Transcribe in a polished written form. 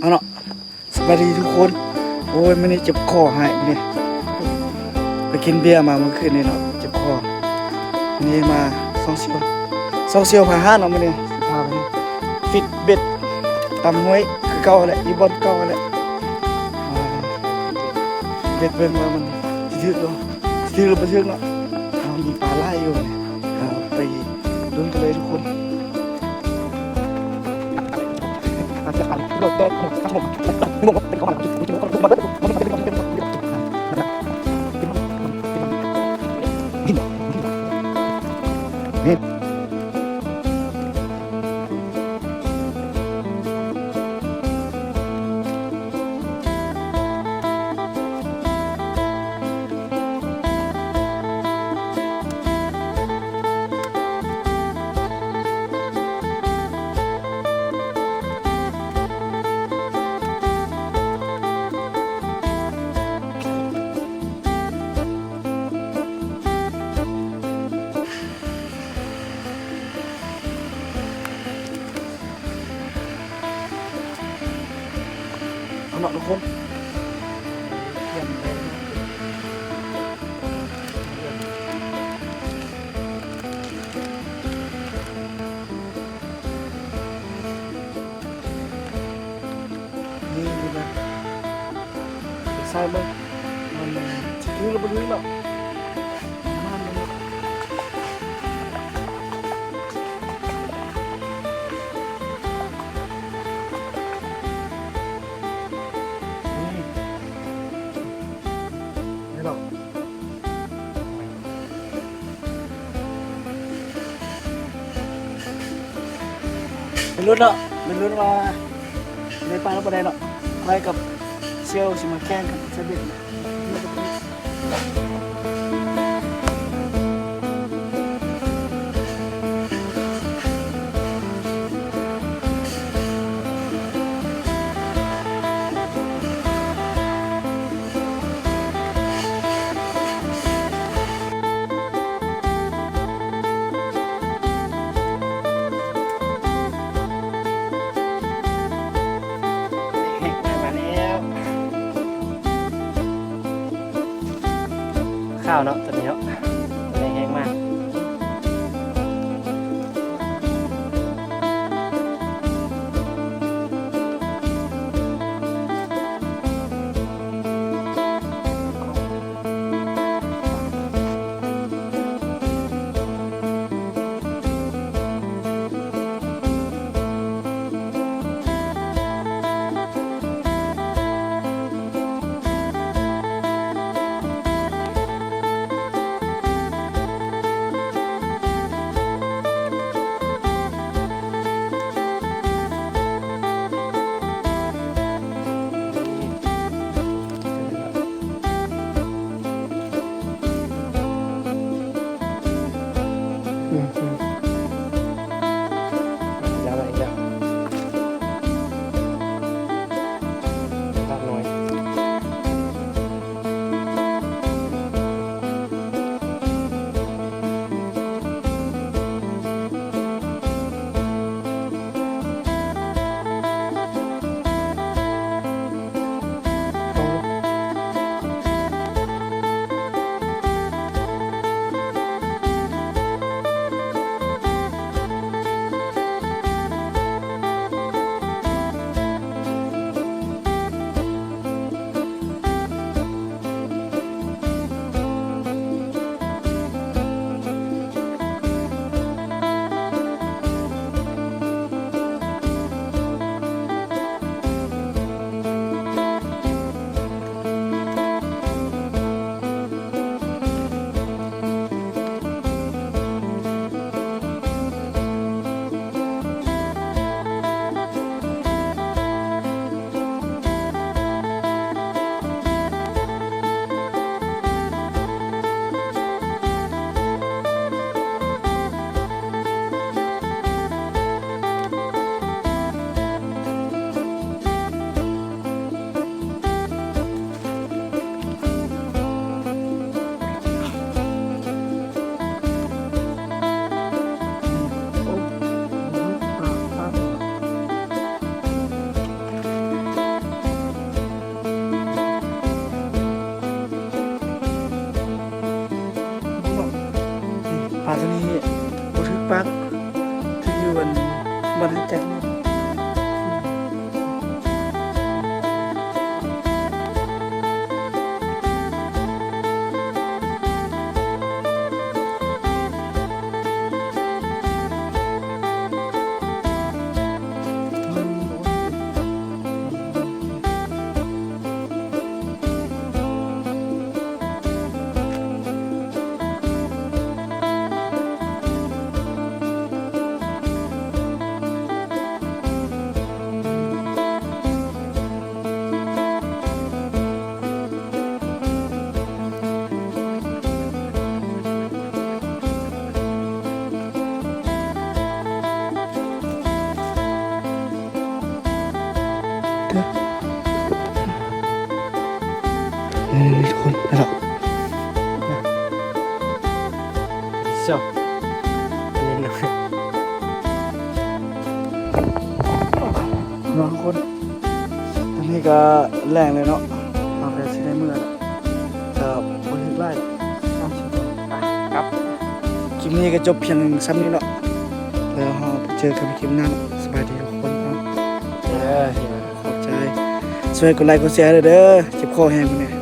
เอาเนาะสวัสดีทุกคนโอ้ยไม่ได้เจ็บคอให้เนี่ยไปกินเบียร์มาเมื่อคืนนี้เนาะเจ็บคอนี่มา2 เซียวพาห้าเนาะมื้อนี้พาไปฟิตเบ็ดตำมวยคือเก่าแหละอีบอลเก่าแหละเบ็ดเบิ่งว่ามันสิถึกบ่ถึกเนาะมีปลาไหลอยู่เนี่ยไปลุ้นกันเลยทุกคนจะขันรถแดงครับผมเป็นของนี่เอาเนาะทุกคนนี่นะใส่มันถือแล้วมันเนาะไม่รู้เนาะไม่รู้ว่าในปลาแล้วประเด็นเนาะไปกับเซียวสิมาแข่งกันเซเบิข้าวเนาะตอนนี้เนาะแห้งมาก เด้อนี่ทุกคนไปหรอก ชอบอันนี้หน่อย บางคนตอนนี้ก็แรงเลยเนาะเราไปสิได้เมื่อแล้วก็บ่เฮ็ดไรครับคลิปนี้ก็จบเพียงซ้ำนี้เนาะแล้วเราไปเจอกันในคลิปหน้าสบายดีทุกคนเนาะขอบใจช่วยกดไลค์กดแชร์ด้วยเด้อเจ็บคอแห้งมื้อนี้